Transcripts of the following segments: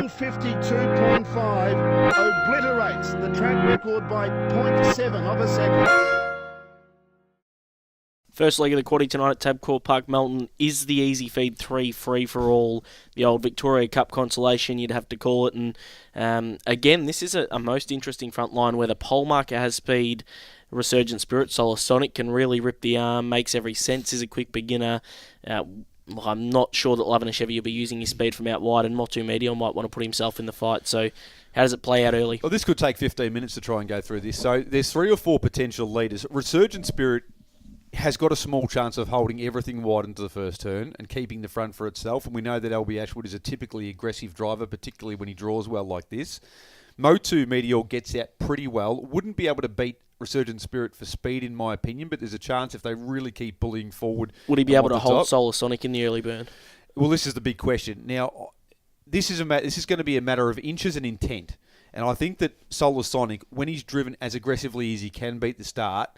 152.5 obliterates the track record by 0.7 of a second. First leg of the quaddie tonight at Tabcorp Park, Melton, is the Easy Feed 3 free-for-all, the old Victoria Cup consolation, you'd have to call it. And again, this is a most interesting front line where the pole marker has speed. Resurgent Spirit, Solar Sonic can really rip the arm, makes every sense, is a quick beginner. I'm not sure that Love and a Chevy will be using his speed from out wide, and Motu Meteor might want to put himself in the fight. So how does it play out early? Well, this could take 15 minutes to try and go through this. So there's 3 or 4 potential leaders. Resurgent Spirit has got a small chance of holding everything wide into the first turn and keeping the front for itself. And we know that LB Ashwood is a typically aggressive driver, particularly when he draws well like this. Motu Meteor gets out pretty well. Wouldn't be able to beat Resurgent Spirit for speed, in my opinion, but there's a chance if they really keep bullying forward. Would he be able to hold Solar Sonic in the early burn? Well, this is the big question. Now, this is going to be a matter of inches and intent. And I think that Solar Sonic, when he's driven as aggressively as he can beat the start,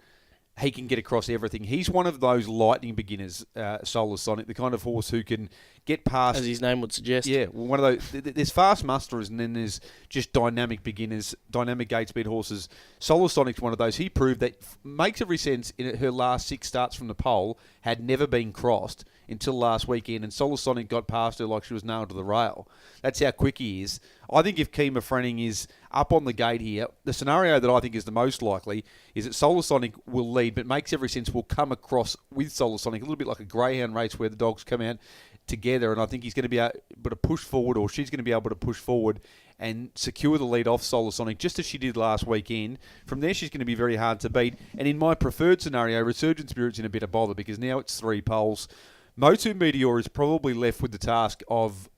he can get across everything. He's one of those lightning beginners, Solar Sonic, the kind of horse who can get past... As his name would suggest. Yeah, one of those... There's fast musterers and then there's just dynamic beginners, dynamic gate speed horses. Solar Sonic's one of those. He proved that makes every sense in her last 6 starts from the pole, had never been crossed until last weekend, and Solar Sonic got past her like she was nailed to the rail. That's how quick he is. I think if Kima Frenning is up on the gate here, the scenario that I think is the most likely is that Solar Sonic will lead, but makes every sense will come across with Solar Sonic, a little bit like a greyhound race where the dogs come out together, and I think he's going to be able to push forward, or she's going to be able to push forward and secure the lead off Solar Sonic, just as she did last weekend. From there, she's going to be very hard to beat. And in my preferred scenario, Resurgent Spirit's in a bit of bother because now it's 3 poles. Motu Meteor is probably left with the task of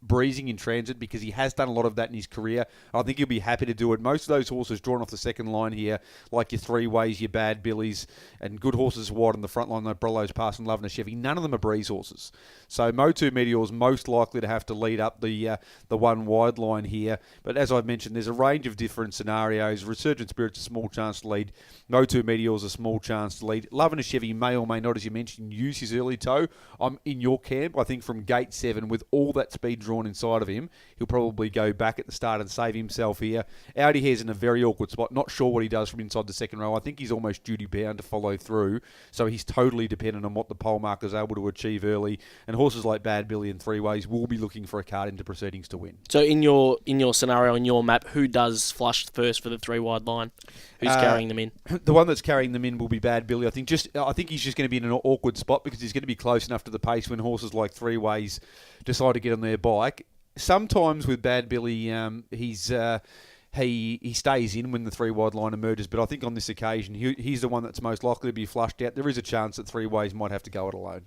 breezing in transit because he has done a lot of that in his career. I think he'll be happy to do it. Most of those horses drawn off the second line here, like your Three Ways, your Bad Billies, and good horses wide on the front line, like Brello's Pass and Love and a Chevy, none of them are breeze horses. So Motu Meteor is most likely to have to lead up the one wide line here. But as I've mentioned, there's a range of different scenarios. Resurgent Spirit's a small chance to lead. Motu Meteor is a small chance to lead. Love and a Chevy may or may not, as you mentioned, use his early toe. I'm in your camp. I think from gate 7, with all that speed drawn inside of him, he'll probably go back at the start and save himself here. Audi Hare's in a very awkward spot. Not sure what he does from inside the second row. I think he's almost duty bound to follow through. So he's totally dependent on what the pole marker's able to achieve early. And horses like Bad Billy and Three Ways will be looking for a card into proceedings to win. So in your scenario, in your map, who does flush first for the 3 wide line? Who's carrying them in? The one that's carrying them in will be Bad Billy. I think he's just going to be in an awkward spot because he's going to be close enough to the pace when horses like Three Ways decide to get on their bike. Sometimes with Bad Billy, he stays in when the 3 wide line emerges, but I think on this occasion, he's the one that's most likely to be flushed out. There is a chance that Three Ways might have to go it alone.